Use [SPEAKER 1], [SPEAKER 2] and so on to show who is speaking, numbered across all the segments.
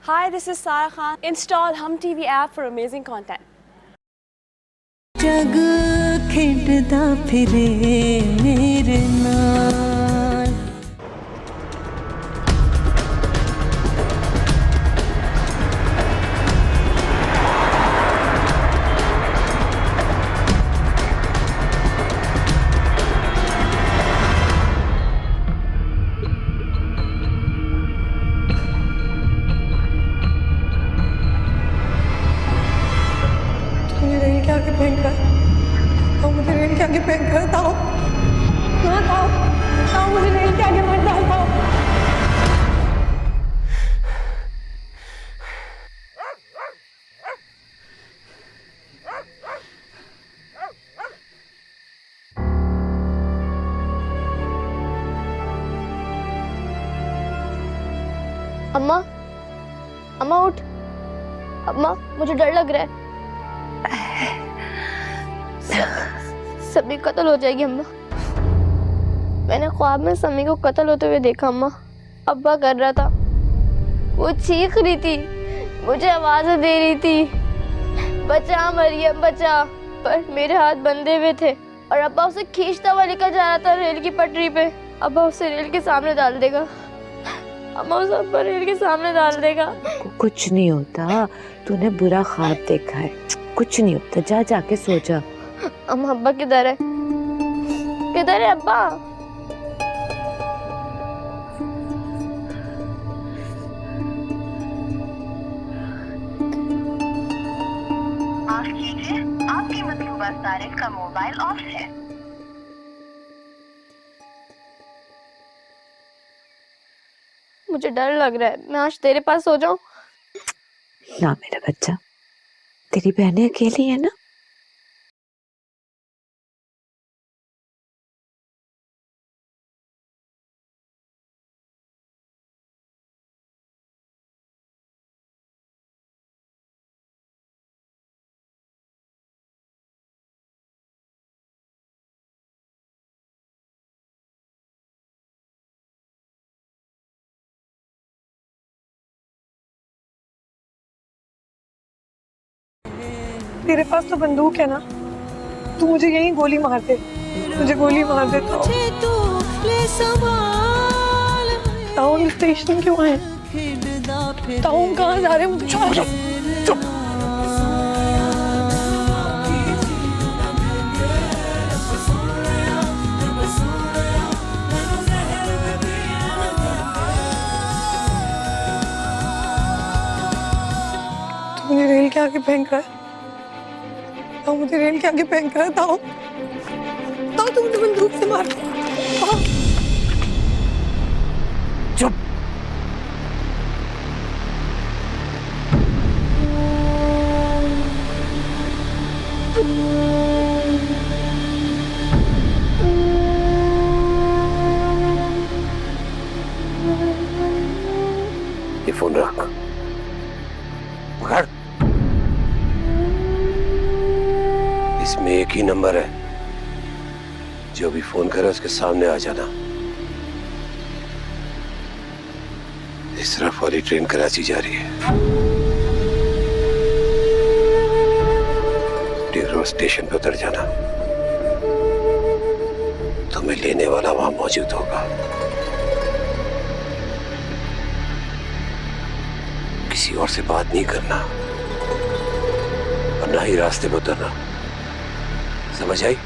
[SPEAKER 1] Hi, this is Sarah Khan. Install Hum TV app for amazing content.
[SPEAKER 2] जग खेडदा फिरे मेरे नाल।
[SPEAKER 3] मुझे रेल के आगे फेंक रहा है। ताऊ मुझे रेल के आगे फेंक रहा है। ताऊ ना ताऊ ताऊ मुझे रेल के आगे मत डाल ताऊ।
[SPEAKER 4] अम्मा, अम्मा उठ। अम्मा मुझे डर लग रहा है। समी कत्ल हो जाएगी अम्मा। मैंने ख्वाब में समी को कत्ल होते हुए देखा अम्मा। अब्बा कर रहा था, वो चीख रही थी, मुझे आवाज़ें दे रही थी, बचा मरियम बचा, पर मेरे हाथ बंधे हुए थे और अब्बा उसे खींचता हुआ लेकर जा रहा था रेल की पटरी पे। अब्बा उसे रेल के सामने डाल देगा। अम्मा उसे अब्बा रेल के सामने डाल देगा।
[SPEAKER 5] कुछ नहीं होता, तूने बुरा ख्वाब देखा है, कुछ नहीं होता, जा जाके सो जा।
[SPEAKER 4] अम्मा अब्बा किधर है? किधर है अब्बा?
[SPEAKER 6] माफ कीजिए, आपके मतलूबा सारिफ का मोबाइल ऑफ है।
[SPEAKER 4] मुझे डर लग रहा है, मैं आज तेरे पास सो जाऊं?
[SPEAKER 5] ना मेरा बच्चा, तेरी बहनें अकेली है ना,
[SPEAKER 3] तेरे पास तो बंदूक है ना, तू मुझे यहीं गोली मार दे। मुझे गोली मार दे ताऊ। ताऊ हम स्टेशन क्यों आए? ताऊ हम कहाँ जा रहे हैं? मुझे चुप। तू मुझे रेल के आगे फेंक रहा है। ताऊ मुझे रेल के आगे फेंक रहा है। ताऊ ताऊ तू मुझे बंदूक से मार। ताऊ
[SPEAKER 7] चुप। ये फोन रख, पकड़। इसमें एक ही नंबर है, जो भी फोन करे उसके सामने आ जाना। इस तरफ वाली ट्रेन कराची जा रही है, टिगरो स्टेशन पे उतर जाना। तुम्हें लेने वाला वहां मौजूद होगा। किसी और से बात नहीं करना और ना ही रास्ते पे उतरना, समझ आई?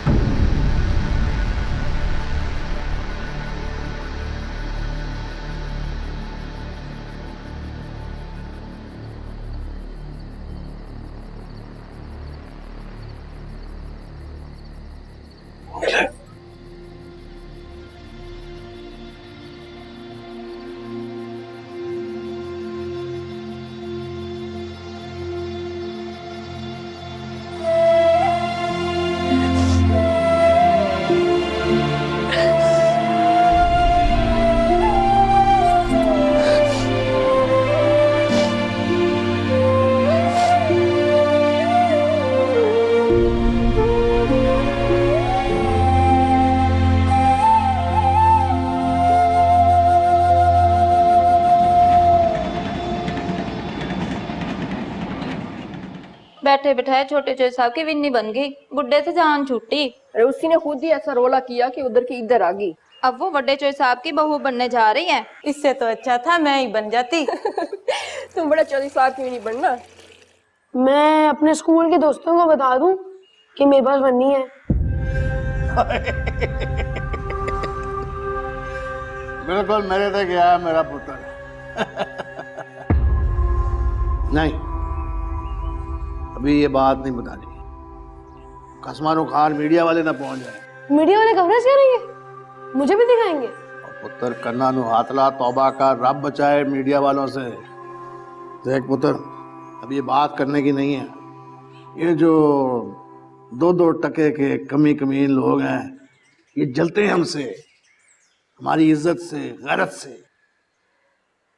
[SPEAKER 8] बैठे बैठाए छोटे चोई साहब की विन्नी बन गई, बुड्ढे से जान छूटी।
[SPEAKER 1] अरे उसी ने खुद ही ऐसा रोला किया कि उधर की इधर आ गई।
[SPEAKER 8] अब वो बड़े चोई साहब की बहू बनने जा रही है।
[SPEAKER 3] इससे तो अच्छा था मैं ही बन जाती।
[SPEAKER 1] तुम बड़ा चौधरी साहब क्यों नहीं बनना?
[SPEAKER 9] मैं अपने स्कूल के दोस्तों को बता दूं कि मेरे पास बन्नी है।
[SPEAKER 10] बिल्कुल मेरे तक गया मेरा पुत्र। नहीं, अभी ये बात नहीं बतानी। कसमानो खार मीडिया वाले ना पहुंच जाए।
[SPEAKER 9] मीडिया वाले कवरेज करेंगे, मुझे भी दिखाएंगे।
[SPEAKER 10] और पुत्र कन्ना नु हाथला तौबा का, रब बचाए मीडिया वालों से। देख पुत्र, अब ये बात करने की नहीं है। ये जो 2-2 टके के कमी कमीन लोग हैं, ये जलते हैं हमसे, हमारी इज्जत से, गैरत से।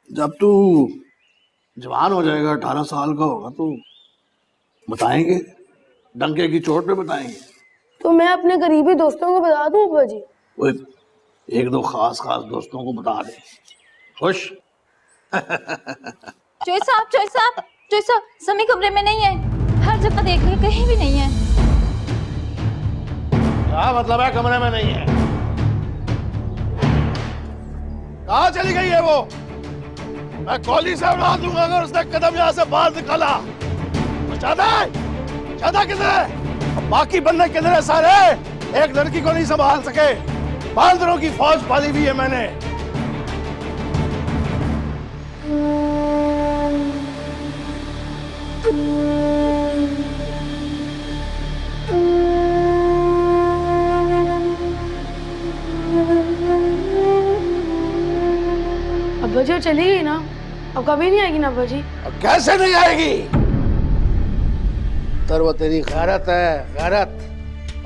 [SPEAKER 10] जब तू जवान हो जाएगा, 18 साल का होगा, तो बताएंगे, डंके की चोट पे बताएंगे।
[SPEAKER 9] तो मैं अपने करीबी दोस्तों को बता दूं अब्बा जी?
[SPEAKER 10] वो 1-2 खास दोस्तों को बता दे। खुश?
[SPEAKER 8] चोई साहब समी कमरे में नहीं है, हर जगह देख लिया कहीं भी नहीं है।
[SPEAKER 10] क्या मतलब है कमरे में नहीं है? कहाँ चली गई है वो? मैं गोली से उड़ा दूंगा अगर उसने कदम यहाँ से बाहर निकाला। चाहता किधर? बाकी बंदे किधर है सारे? एक लड़की को नहीं संभाल सके, बांदरों की फौज पाली हुई है मैंने।
[SPEAKER 9] अब्बा जी चली गई ना, अब कभी नहीं आएगी ना अब्बा जी?
[SPEAKER 10] अब कैसे नहीं आएगी? तर वो तेरी गैरत है, गैरत।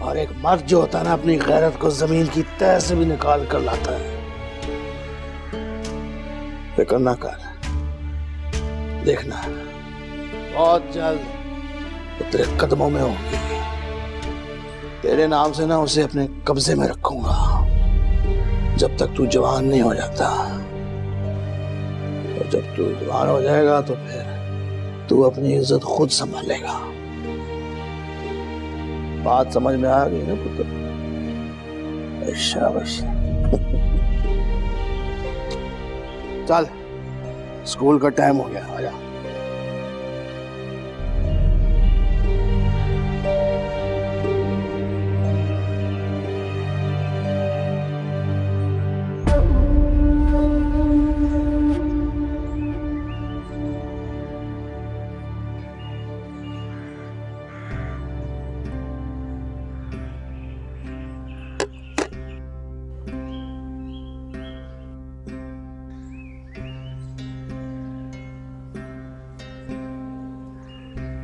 [SPEAKER 10] और एक मर्द जो होता है ना, अपनी गैरत को जमीन की तह से भी निकाल कर लाता है। फिक्र ना कर, देखना बहुत जल्द वो तेरे कदमों में होगी। तेरे नाम से ना उसे अपने कब्जे में रखूंगा जब तक तू जवान नहीं हो जाता। और जब तू जवान हो जाएगा तो फिर तू अपनी इज्जत खुद संभालेगा। बात समझ में आ गई ना पुत्र? शाबाश। चल, स्कूल का टाइम हो गया, आजा।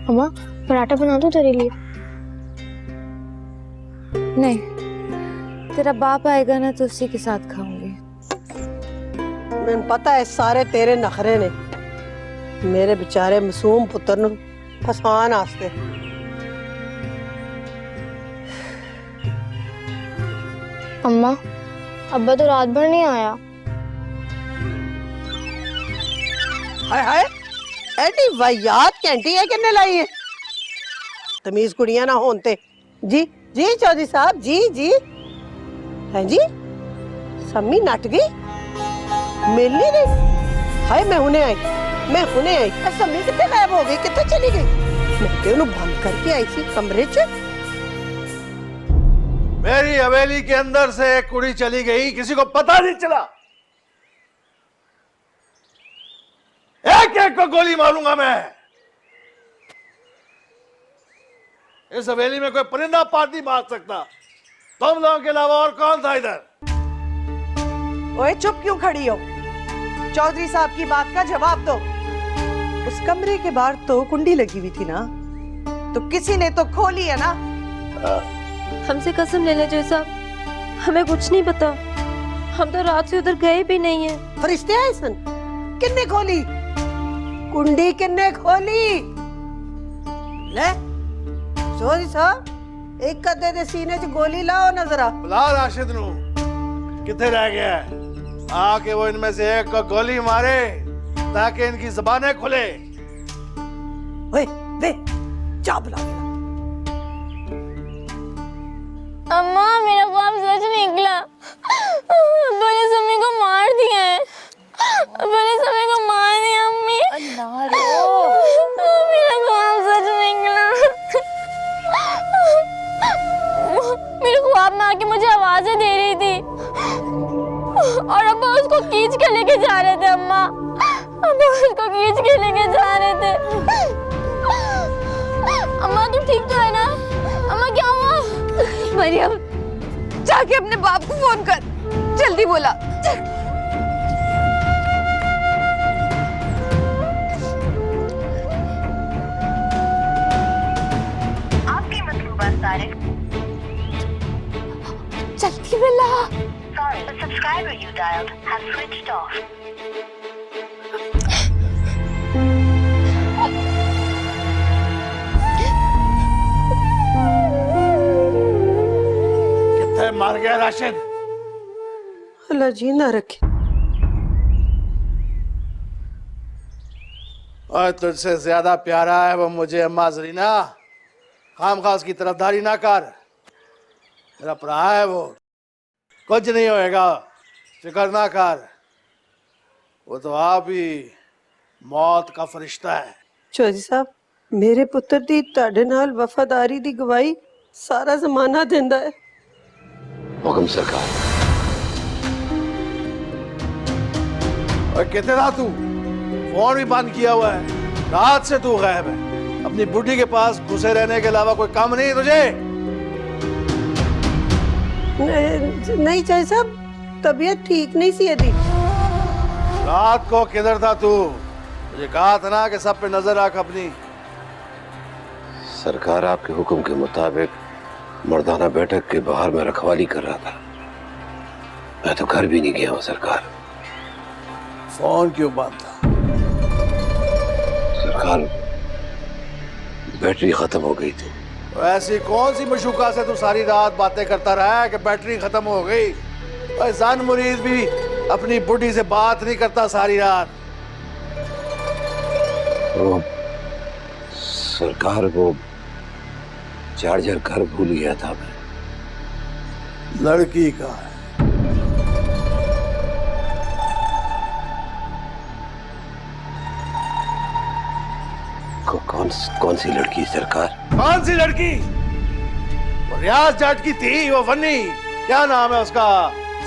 [SPEAKER 4] अम्मा पराठा बना दो तेरे लिए?
[SPEAKER 11] नहीं, तेरा बाप आएगा ना तो उसी के साथ खाऊंगी।
[SPEAKER 3] मैंने पता है सारे तेरे नखरे ने मेरे बेचारे मासूम पुत्र नु फसान आस्ते।
[SPEAKER 4] अम्मा अब्बा तो रात भर नहीं आया।
[SPEAKER 3] हाय हाय, एडी वाहियात कैंटी है किन्ने लाई है? तमीज कुड़ियां ना होते। जी जी चौधरी साहब, जी जी। हैं जी, सम्मी नट गई, मिल नहीं रही। हाय मैं हुने आई। सम्मी कितने गायब हो गई, कितने चली गई? मैं तो उन्हें बंद करके आई थी कमरे च।
[SPEAKER 10] मेरी हवेली के अंदर से एक कुड़ी चली गई, किसी को पता नहीं चला। एक एक को गोली मारूंगा मैं। इस हवेली में कोई परिंदा पार नहीं मार सकता। तुम लोगों के अलावा और कौन था इधर?
[SPEAKER 3] ओए चुप क्यों खड़ी हो? चौधरी साहब की बात का जवाब दो। उस कमरे के बाहर तो कुंडी लगी हुई थी ना, तो किसी ने तो खोली है ना?
[SPEAKER 8] हमसे कसम ले ले चोई साहब, हमें कुछ नहीं पता। हम तो रात से उधर गए भी नहीं है।
[SPEAKER 3] फरिश्ते आए सन? किन्ने खोली कुंडी? किन्ने खोली? ले चौधरी साहब, एक कदे दे सीने च गोली लाओ ना जरा।
[SPEAKER 10] बुला राशिद नू, किथे रह गया है? आके वो इनमें से एक को गोली मारे ताकि इनकी ज़बानें खुले।
[SPEAKER 3] ओए दे, जा बुला ले।
[SPEAKER 4] अम्मा मेरा ख्वाब सच निकला। बड़े समय को मार दिया है। बड़े समय को मार दिया अम्मी। मेरा ख्वाब सच निकला। मेरे ख्वाब में आके मुझे आवाजें दे रही थी और अब्बा उसको खींच के लेके जा रहे थे। अम्मा अब्बा उसको खींच के लेके जा रहे थे। अम्मा तू ठीक तो है ना? अम्मा क्या हुआ?
[SPEAKER 5] मरियम जाके अपने बाप को फोन कर, जल्दी बोला।
[SPEAKER 6] आपकी मतलूबा तारीख।
[SPEAKER 5] जल्दी बोला।
[SPEAKER 6] Sorry, the subscriber you dialed has switched off.
[SPEAKER 10] कितने मार गया राशिद?
[SPEAKER 3] अल्लाह जी ना रखे।
[SPEAKER 10] और तुझसे ज्यादा प्यारा है वो मुझे अम्मा जरीना। खामखा उसकी तरफदारी ना कर। मेरा भरा है वो, कुछ नहीं होएगा, फिक्र ना कर। वो तो आप ही मौत का फरिश्ता है।
[SPEAKER 3] चौधरी साहब मेरे पुत्र दी तुहाडे नाल वफादारी दी गवाही सारा जमाना देंदा है।
[SPEAKER 7] हुक्म सरकार।
[SPEAKER 10] और कहते रहा तू, फोन भी बंद किया हुआ है, रात से तू गायब है। अपनी बुढ़ी के पास घुसे रहने के अलावा कोई काम नहीं तुझे?
[SPEAKER 3] नहीं चौधरी साहब, तबीयत ठीक नहीं सी अभी।
[SPEAKER 10] रात को किधर था तू? मुझे कहा था ना कि सब पे नजर रख अपनी।
[SPEAKER 7] सरकार आपके हुक्म के मुताबिक मर्दाना बैठक के बाहर में रखवाली कर रहा था। मैं तो घर भी नहीं गया हूँ सरकार।
[SPEAKER 10] फोन क्यों बंद था?
[SPEAKER 7] सरकार बैटरी खत्म हो गई थी।
[SPEAKER 10] तो ऐसी कौन सी मशूका से तू सारी रात बातें करता रहा है कि बैटरी खत्म हो गई? जन मुरीद भी अपनी बुढ़ी से बात नहीं करता सारी रात।
[SPEAKER 7] वो सरकार को चार्जर घर भूल गया था मैं।
[SPEAKER 10] लड़की का है।
[SPEAKER 7] कौन सी लड़की सरकार?
[SPEAKER 10] कौन सी लड़की? वो रियाज जाट की थी, वो फन्नी, क्या नाम है उसका,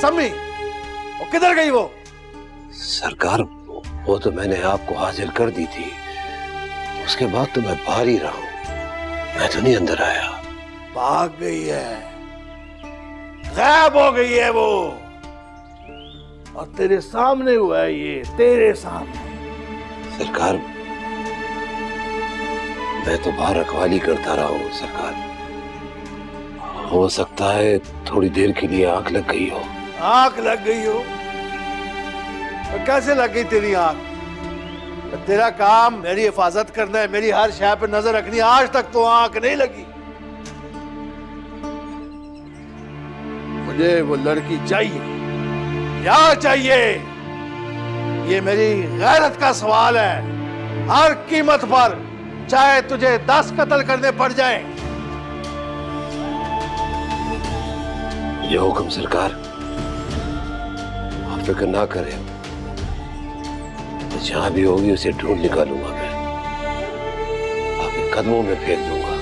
[SPEAKER 10] सम्मी। वो किधर गई वो?
[SPEAKER 7] सरकार वो तो मैंने आपको हाजिर कर दी थी, उसके बाद तो मैं बाहर ही रहा हूं, मैं तो नहीं अंदर आया।
[SPEAKER 10] भाग गई है, गायब हो गई है वो, और तेरे सामने हुआ है ये, तेरे सामने।
[SPEAKER 7] सरकार मैं तो बाहर रखवाली करता रहा हूँ सरकार। हो सकता है थोड़ी देर के लिए आंख लग गई हो।
[SPEAKER 10] आंख लग गई हो? तो कैसे लग गई तेरी आंख? तेरा काम मेरी हिफाजत करना है, मेरी हर शय पे नजर रखनी। आज तक तो आंख नहीं लगी। मुझे वो लड़की चाहिए, क्या चाहिए? ये मेरी गैरत का सवाल है। हर कीमत पर, चाहे तुझे 10 कत्ल करने पड़ जाए।
[SPEAKER 7] ये हुक्म सरकार, आप फिक्र ना करें, तो जहां भी होगी उसे ढूंढ निकालूंगा मैं, आपके कदमों में फेंक दूंगा।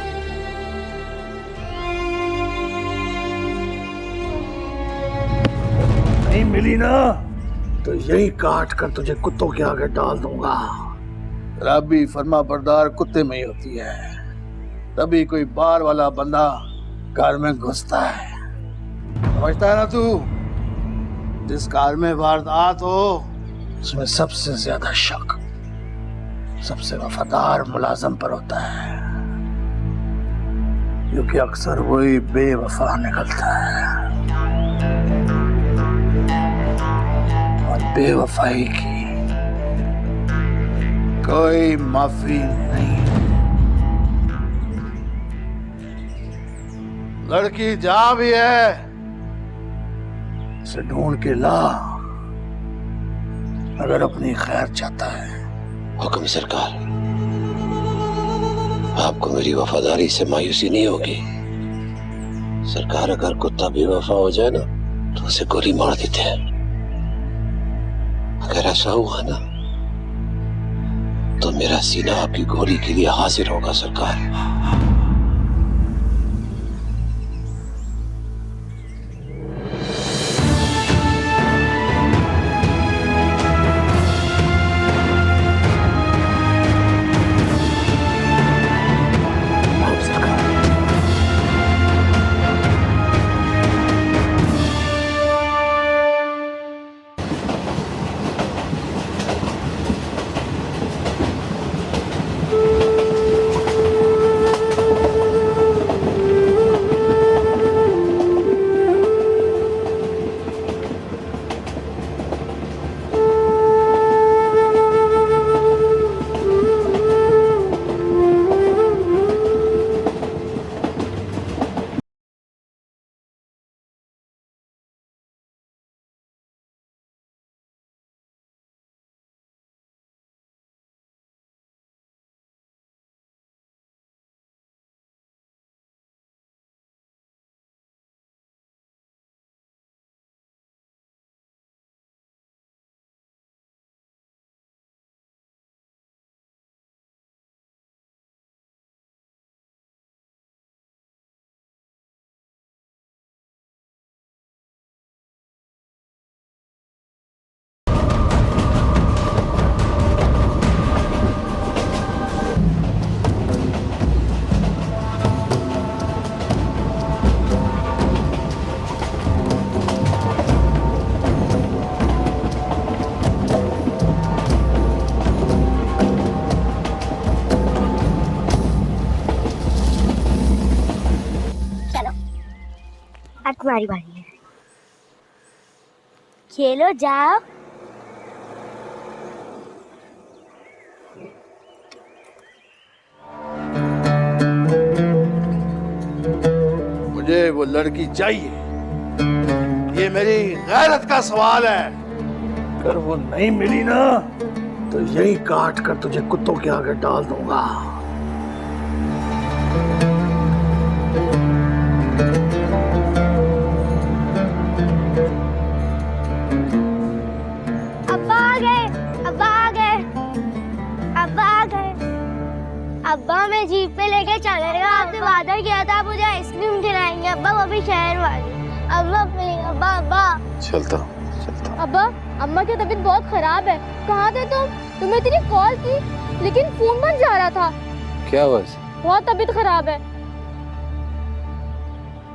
[SPEAKER 10] नहीं मिली ना तो यही काट कर तुझे कुत्तों के आगे डाल दूंगा। रब्बी फरमा बरदार कुत्ते में ही होती है, तभी कोई बार वाला बंदा घर में घुसता है। समझता है ना तू? जिस कार में वारदात हो उसमें सबसे ज्यादा शक सबसे वफादार मुलाजम पर होता है, क्योंकि अक्सर वही बेवफा निकलता है, और बेवफाई की कोई माफी नहीं। लड़की जहां भी है उसे ढूंढ के ला, अगर अपनी खैर चाहता है।
[SPEAKER 7] हुक्म सरकार। आपको मेरी वफादारी से मायूसी नहीं होगी? सरकार, अगर कुत्ता बेवफा हो जाए ना तो उसे गोली मार देते हैं। अगर ऐसा हुआ ना तो मेरा सीना आपकी गोली के लिए हाजिर होगा सरकार।
[SPEAKER 4] तुम्हारी बारी है, खेलो जाओ।
[SPEAKER 10] मुझे वो लड़की चाहिए, ये मेरी गैरत का सवाल है। अगर वो नहीं मिली ना तो यही काट कर तुझे कुत्तों के आगे डाल दूंगा।
[SPEAKER 4] अब्बा मैं जीप पे लेके चलेगा, आपने वादा किया था मुझे आइसक्रीम खिलाएंगे। अब्बा वो भी शहर वाली। अब्बा अब्बा अब्बा
[SPEAKER 10] चलता।
[SPEAKER 4] अब्बा अम्मा की तबीयत बहुत खराब है। कहाँ थे तुम? तुम्हें तेरी कॉल की लेकिन फोन बंद जा रहा था।
[SPEAKER 7] क्या हुआ?
[SPEAKER 4] बहुत तबीयत खराब है।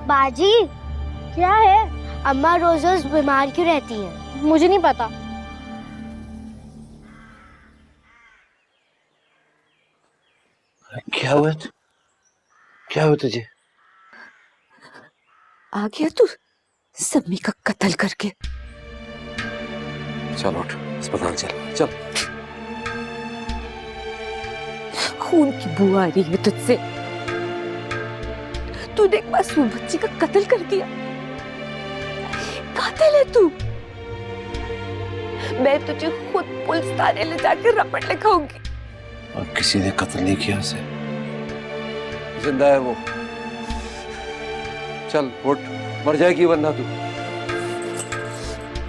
[SPEAKER 4] बाजी क्या है? अम्मा रोज रोज बीमार क्यों रहती है? मुझे नहीं पता।
[SPEAKER 7] क्या हुआ? क्या हुआ तुझे?
[SPEAKER 5] आ गया तू सम्मी का कत्ल करके।
[SPEAKER 7] चल उठ, अस्पताल चल।
[SPEAKER 5] खून की बू आ रही है तुझसे। तूने एक मासूम बच्ची का कत्ल कर दिया। कातिल है तू। मैं तुझे खुद पुलिस थाने ले जाकर रपट लिखाऊंगी।
[SPEAKER 7] और किसी ने कत्ल नहीं किया उसे, जिंदा है वो। चल उठ, मर जाएगी वरना तू।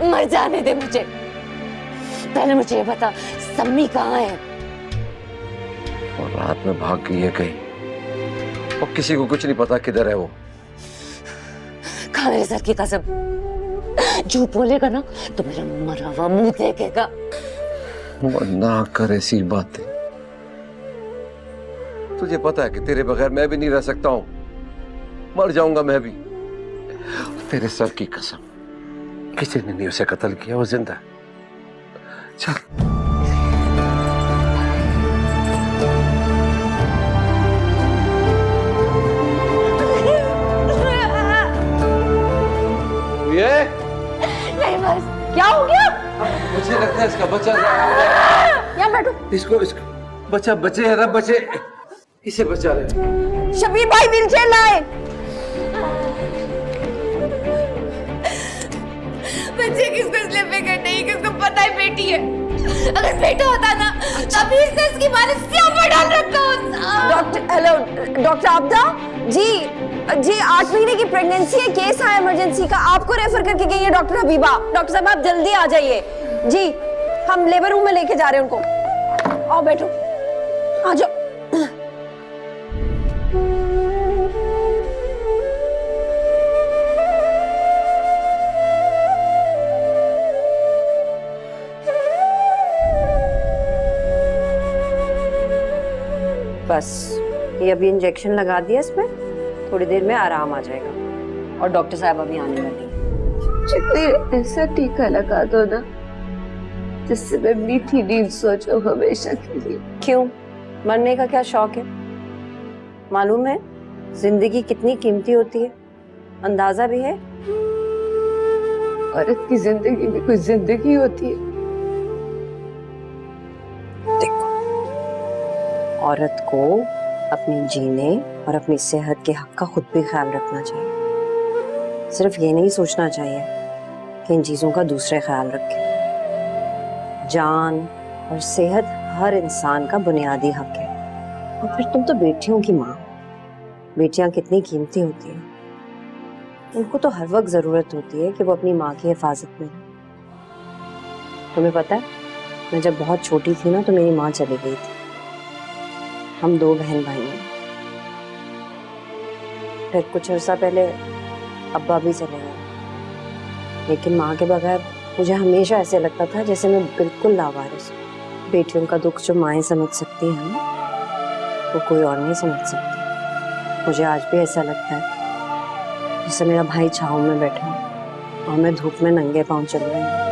[SPEAKER 5] मर जाने दे मुझे। पहले मुझे ये बता सम्मी कहाँ है?
[SPEAKER 7] और रात में भाग गई है कहीं, और किसी को कुछ नहीं पता किधर है वो।
[SPEAKER 5] खा मेरे सर की कसम, झूठ बोलेगा ना तो मेरा मरा हुआ मुंह देखेगा।
[SPEAKER 7] ना कर ऐसी बातें। तुझे पता है कि तेरे बगैर मैं भी नहीं रह सकता हूं, मर जाऊंगा मैं भी। तेरे सर की कसम, किसी ने नहीं उसे कत्ल किया, वो जिंदा है। चल। ये
[SPEAKER 5] नहीं बस, क्या हो गया?
[SPEAKER 7] मुझे लगता है इसका बच्चा
[SPEAKER 5] यहाँ बैठो।
[SPEAKER 7] इसको बच्चा बचे, रब बचे, इसे बचा ले।
[SPEAKER 5] शबीर भाई व्हीलचेयर लाए।
[SPEAKER 11] बच्चे किसको इसलिए फिक्र नहीं, किसको पता है बेटी है। अगर बेटा होता ना तभी इसने इसकी मां ने सियाह पर डाल रखा होता।
[SPEAKER 5] डॉक्टर
[SPEAKER 1] हेलो डॉक्टर आपदा जी। जी 8 महीने की प्रेगनेंसी है, केस है इमरजेंसी का, आपको रेफर करके गई है डॉक्टर हबीबा। डॉक्टर साहब आप जल्दी आ जाइए जी, हम लेबर रूम में लेके जा रहे हैं उनको। आओ बैठो, आ जाओ।
[SPEAKER 12] बस ये अभी इंजेक्शन लगा दिया इसमें, थोड़ी देर में आराम आ जाएगा और डॉक्टर साहब अभी आने वाली हैं।
[SPEAKER 11] ऐसा टीका लगा दो ना जिससे मैं मीठी नींद सो जाऊं हमेशा के लिए।
[SPEAKER 12] क्यों, मरने का क्या शौक है? मालूम है जिंदगी कितनी कीमती होती है, अंदाजा भी है?
[SPEAKER 11] औरत की जिंदगी में कोई जिंदगी होती है?
[SPEAKER 12] औरत को अपने जीने और अपनी सेहत के हक का खुद भी ख्याल रखना चाहिए। सिर्फ ये नहीं सोचना चाहिए कि इन चीजों का दूसरे ख्याल रखें। जान और सेहत हर इंसान का बुनियादी हक है। और फिर तुम तो बेटियों की माँ, बेटियां कितनी कीमती होती हैं। उनको तो हर वक्त जरूरत होती है कि वो अपनी माँ की हिफाजत में रहे। तुम्हें पता है, मैं जब बहुत छोटी थी ना तो मेरी माँ चली गई थी। हम 2 बहन भाई हैं। फिर कुछ अर्सा पहले अब्बा भी चले गए, लेकिन माँ के बगैर मुझे हमेशा ऐसे लगता था जैसे मैं बिल्कुल लावारिस हूँ। बेटियों का दुख जो माएँ समझ सकती हैं ना, वो कोई और नहीं समझ सकती। मुझे आज भी ऐसा लगता है जैसे मेरा भाई छाँव में बैठा है और मैं धूप में नंगे पाँव चल रही हूँ।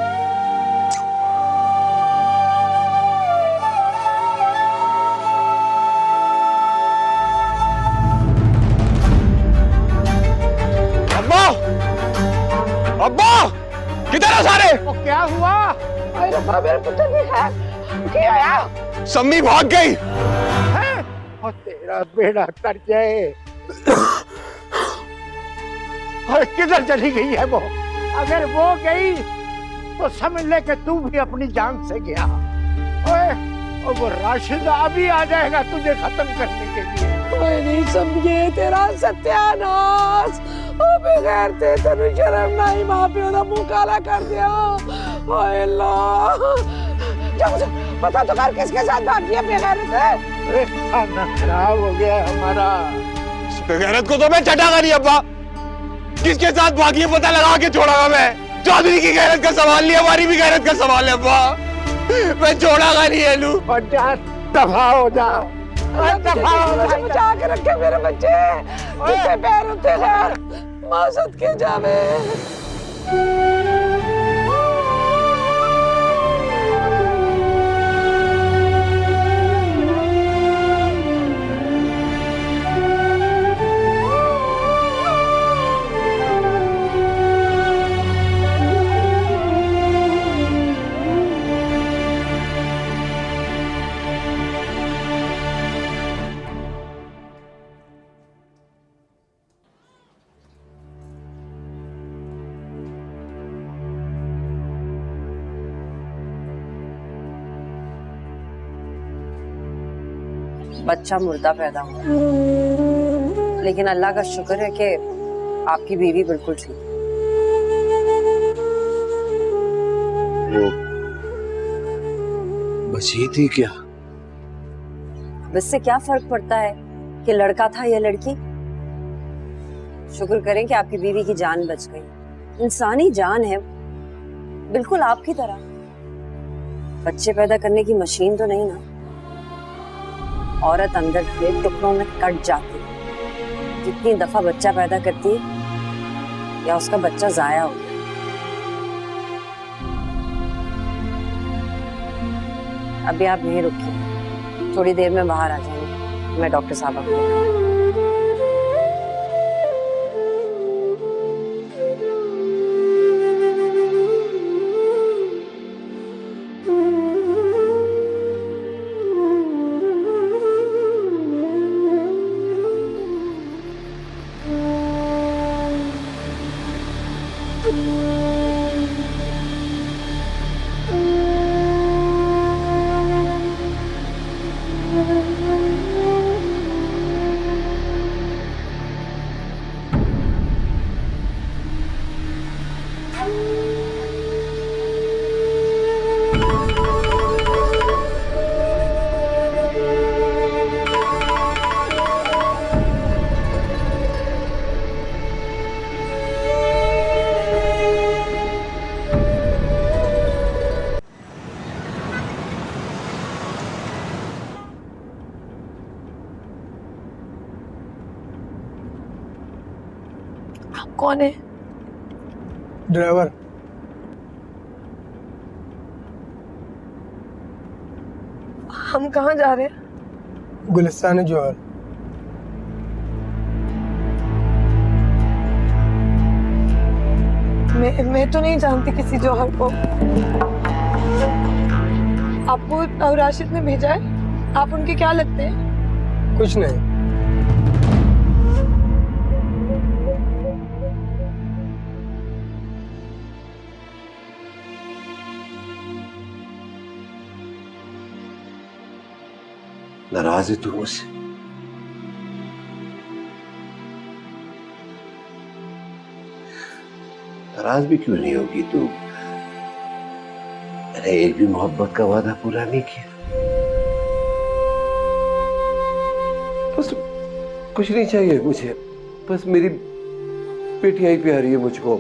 [SPEAKER 13] अब्बा किधर है सारे?
[SPEAKER 10] क्या हुआ?
[SPEAKER 3] मेरे पुत्र की है क्या आया?
[SPEAKER 13] सम्मी भाग गई
[SPEAKER 10] है? और तेरा बेड़ा तर जाए। और किधर चली गई है वो? अगर वो गई तो समझ ले कि तू भी अपनी जान से गया। ओए, और वो राशिद अभी आ जाएगा तुझे खत्म करने के लिए।
[SPEAKER 3] कोई नहीं समझे तेरा सत्यानाश। बगैर ते तेनु शर्म नहीं, माँ प्यो का मुंह काला कर दिया। ओए अल्लाह, जा पता तो कर किसके साथ भागी है बेगैरत है।
[SPEAKER 10] खाना खराब हो गया हमारा।
[SPEAKER 13] इस बेगैरत को तो मैं चटागा नहीं अब्बा। किसके साथ भागी है पता लगा के छोड़ागा मैं। चौधरी की गैरत का सवाल नहीं, हमारी भी गैरत का सवाल है अब्बा। मैं छोड़ागा नहीं है लू।
[SPEAKER 10] और जा दफा हो जा, दफा हो जा।
[SPEAKER 3] बचा के रखे मेरे बच्चे, जिससे पैर उठे खैर मासद के जावे।
[SPEAKER 12] बच्चा मुर्दा पैदा हुआ, लेकिन अल्लाह का शुक्र है कि आपकी बीवी बिल्कुल ठीक है।
[SPEAKER 13] वो बची थी क्या?
[SPEAKER 12] इससे क्या फर्क पड़ता है कि लड़का था या लड़की? शुक्र करें कि आपकी बीवी की जान बच गई। इंसानी जान है, बिल्कुल आपकी तरह। बच्चे पैदा करने की मशीन तो नहीं ना। औरत अंदर के टुकड़ों में कट जाती है। जितनी दफा बच्चा पैदा करती है या उसका बच्चा जाया हो गया। अभी आप नहीं रुकिए, थोड़ी देर में बाहर आ जाएंगे। मैं डॉक्टर साहब को
[SPEAKER 9] कौन है?
[SPEAKER 14] ड्राइवर।
[SPEAKER 9] हम कहाँ जा रहे हैं?
[SPEAKER 14] गुलिस्तान जौहर।
[SPEAKER 9] मैं तो नहीं जानती किसी जौहर को। आपको राशिद ने भेजा है? आप उनके क्या लगते हैं?
[SPEAKER 14] कुछ नहीं।
[SPEAKER 7] नाराज है तू मुझसे? नाराज भी क्यों नहीं होगी तू? मैंने एक भी मोहब्बत का वादा पूरा नहीं किया। बस कुछ नहीं चाहिए मुझे, बस मेरी बेटियां ही प्यारी है मुझको।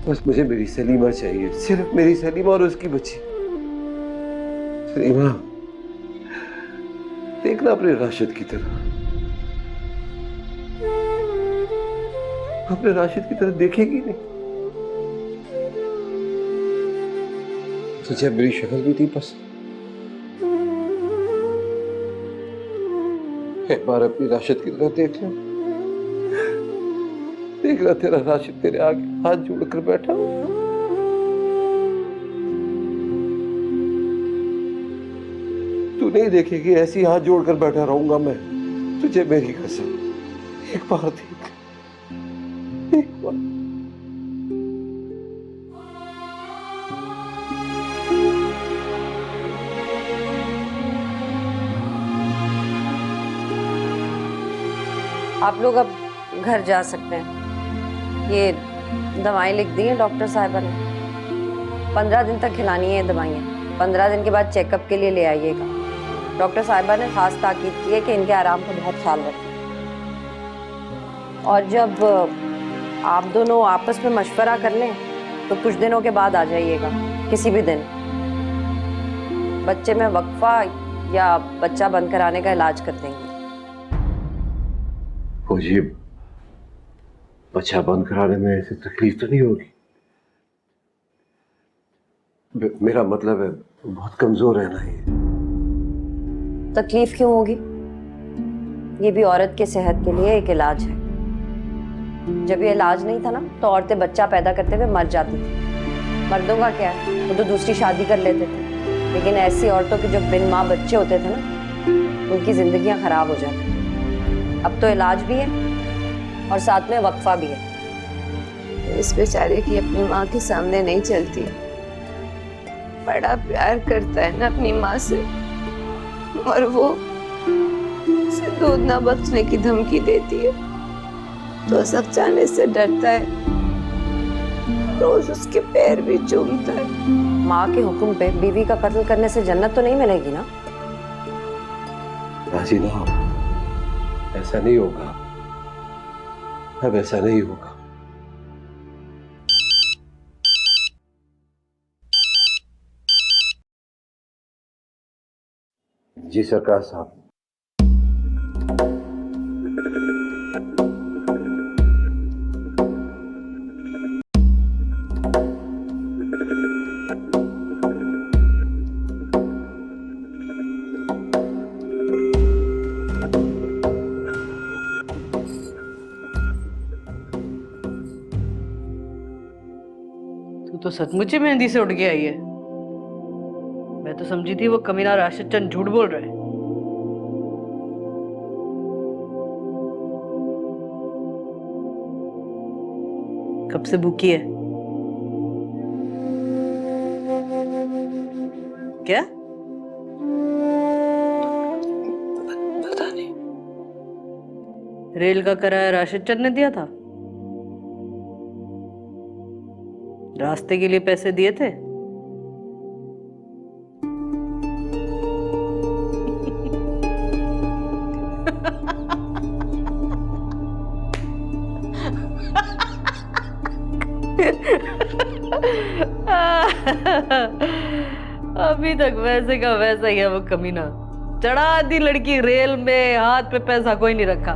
[SPEAKER 7] बस मुझे मेरी सलीमा चाहिए, सिर्फ मेरी सलीमा और उसकी बच्ची। सलीमा, देखना अपने राशिद की तरह, अपने राशिद की तरह देखेगी नहीं। तुझे मेरी शक्ल भी थी पसंद, एक बार अपनी राशिद की तरह देख ले। देख रहा तेरा राशिद तेरे आगे हाथ जोड़कर बैठा हो। तू नहीं देखेगी, ऐसी हाथ जोड़कर बैठा रहूंगा मैं। तुझे मेरी कसम, एक बार देख, एक बार।
[SPEAKER 1] आप लोग अब घर जा सकते हैं। ये दवाएं लिख दी हैं डॉक्टर साहिबा ने। 15 दिन तक खिलानी है दवाइयाँ। 15 दिन के बाद चेकअप के लिए ले आइएगा। डॉक्टर साहिबा ने खास ताकीद की है कि इनके आराम का बहुत ख्याल रखें। और जब आप दोनों आपस में मशवरा कर लें तो कुछ दिनों के बाद आ जाइएगा, किसी भी दिन। बच्चे में वक्फा या बच्चा बंद कराने का इलाज कर देंगे।
[SPEAKER 7] फौजी, बच्चा बंद कराने में ऐसी तकलीफ तो नहीं होगी? मेरा मतलब है बहुत कमजोर है ना ये।
[SPEAKER 1] तकलीफ क्यों होगी? ये भी औरत के सेहत के लिए एक इलाज है। जब ये इलाज नहीं था ना तो औरतें बच्चा पैदा करते हुए मर जाती थी। मर्दों का क्या है, वो तो दूसरी शादी कर लेते थे। लेकिन ऐसी औरतों के जो बिन माँ बच्चे होते थे ना, उनकी जिंदगियां खराब हो जाती। अब तो इलाज भी है और साथ में वक्फा भी है।
[SPEAKER 11] इस बेचारे की अपनी माँ के सामने नहीं चलती। बड़ा प्यार करता है ना अपनी माँ से, और वो उसे दूध ना बख्शने की धमकी देती है तो सब जाने से डरता है। रोज उसके पैर भी चूमता है।
[SPEAKER 1] माँ के हुक्म पे बीवी का कत्ल करने से जन्नत तो नहीं मिलेगी ना?
[SPEAKER 7] राजी ना हो, ऐसा नहीं होगा। अब ऐसा नहीं होगा। जी सरकार साहब।
[SPEAKER 15] तो सचमुच ही मेहंदी से उठ के आई है। मैं तो समझी थी वो कमीना राशिद चंद झूठ बोल रहा है। कब से भूखी है? क्या?
[SPEAKER 11] पता नहीं।
[SPEAKER 15] रेल का किराया राशिद चंद ने दिया था? रास्ते के लिए पैसे दिए थे? अभी तक वैसे का वैसा ही है वो कमीना। चढ़ा दी लड़की रेल में, हाथ पे पैसा कोई नहीं रखा।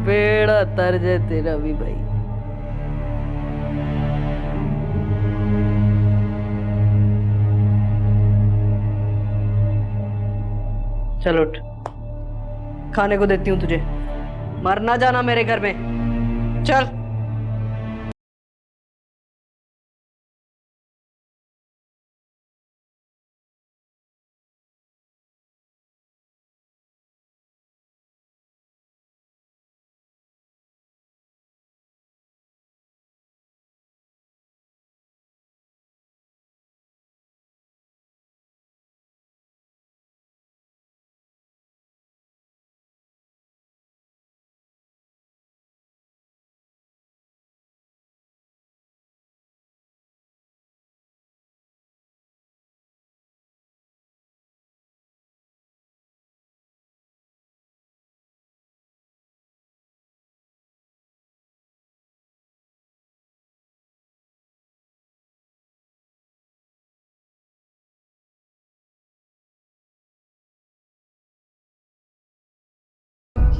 [SPEAKER 15] बेड़ा तर जाए तेरा भी भाई। चल उठ, खाने को देती हूँ तुझे। मरना जाना मेरे घर में, चल।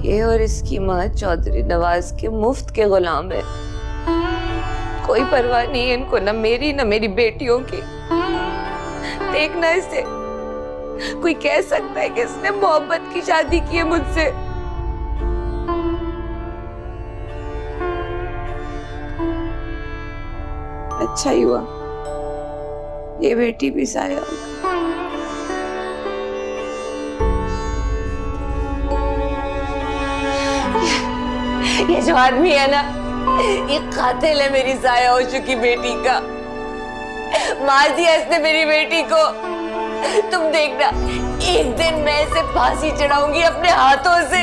[SPEAKER 11] ये और इसकी माँ चौधरी नवाज के मुफ्त के गुलाम है। कोई परवाह नहीं है इनको, न मेरी न मेरी बेटियों की। देखना इसे, कोई कह सकता है कि इसने मोहब्बत की शादी की है मुझसे? अच्छा ही हुआ ये बेटी भी साया होगा।
[SPEAKER 16] ये जो आदमी है ना, ये कातिल है मेरी जाया हो चुकी बेटी का। मार दिया इसने मेरी बेटी को। तुम देखना, एक दिन मैं इसे फांसी चढ़ाऊंगी अपने हाथों से।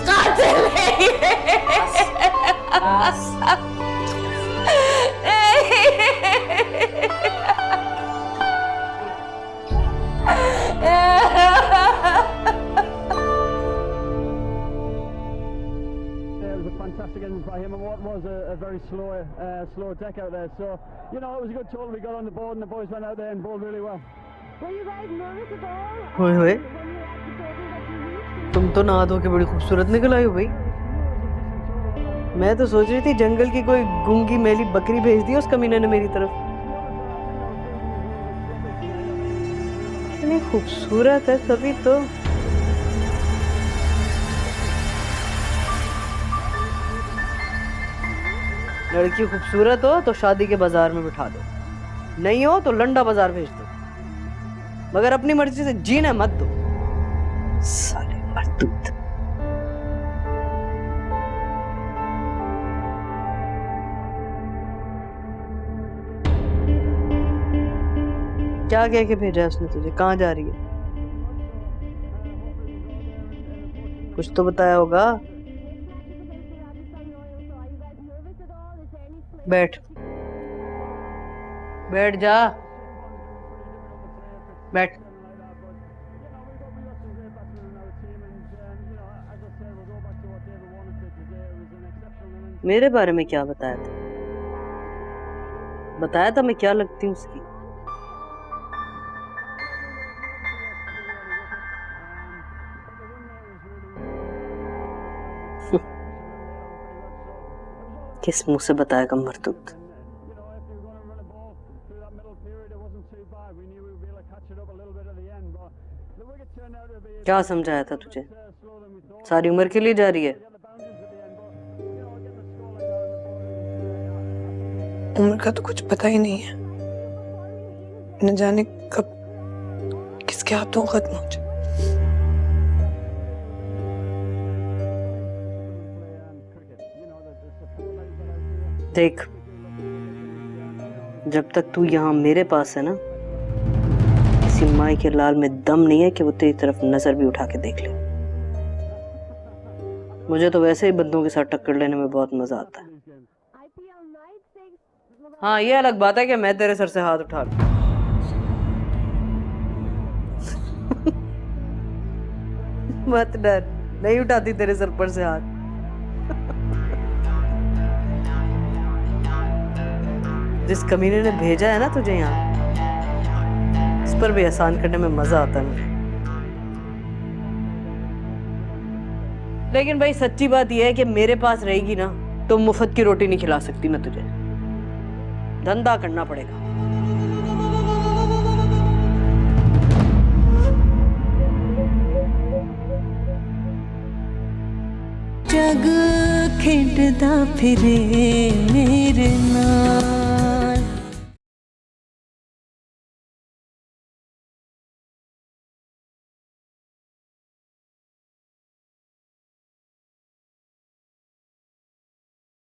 [SPEAKER 16] कातिल है ये।
[SPEAKER 17] Fantastic innings by him, and what was a very slow deck out there. So, you know, it was a good total. We got on the board, and the boys went out there and bowled really well. Were you guys nervous at all?
[SPEAKER 15] होए होए, तुम तो नहा धो के बड़ी खूबसूरत निकल आई हो भाई। मैं तो सोच रही थी जंगल की कोई गूंगी मैली बकरी भेज दी उस कमीने ने मेरी तरफ। इतनी खूबसूरत है तभी तो। लड़की खूबसूरत हो तो शादी के बाजार में बिठा दो, नहीं हो तो लंडा बाजार भेज दो, मगर अपनी मर्जी से जीना मत दो। साले मर्दूद। क्या कह के भेजा है उसने तुझे? कहाँ जा रही है? कुछ तो बताया होगा। बैठ बैठ जा, बैठ। मेरे बारे में क्या बताया था? बताया था मैं क्या लगती हूँ उसकी? किस मुंह से बताएगा मर्दूद? क्या समझाया था तुझे? सारी उम्र के लिए जा रही है?
[SPEAKER 11] उम्र का तो कुछ पता ही नहीं है, न जाने कब किसके हाथों खत्म हो जाए।
[SPEAKER 15] देख, जब तक तू यहाँ मेरे पास है ना, किसी माई के लाल में दम नहीं है कि वो तेरी तरफ नजर भी उठा के देख ले। मुझे तो वैसे ही बंदों के साथ टक्कर लेने में बहुत मजा आता है। हाँ, ये अलग बात है कि मैं तेरे सर से हाथ उठा लूं। मत डर, नहीं उठाती तेरे सर पर से हाथ। जिस कमीने ने भेजा है ना तुझे यहाँ, इस पर भी एहसान करने में मजा आता है मुझे। लेकिन भाई सच्ची बात यह है कि मेरे पास रहेगी ना तो मुफ्त की रोटी नहीं खिला सकती मैं तुझे, धंधा करना पड़ेगा।
[SPEAKER 2] जग खेडदा फिरे मेरे नाल।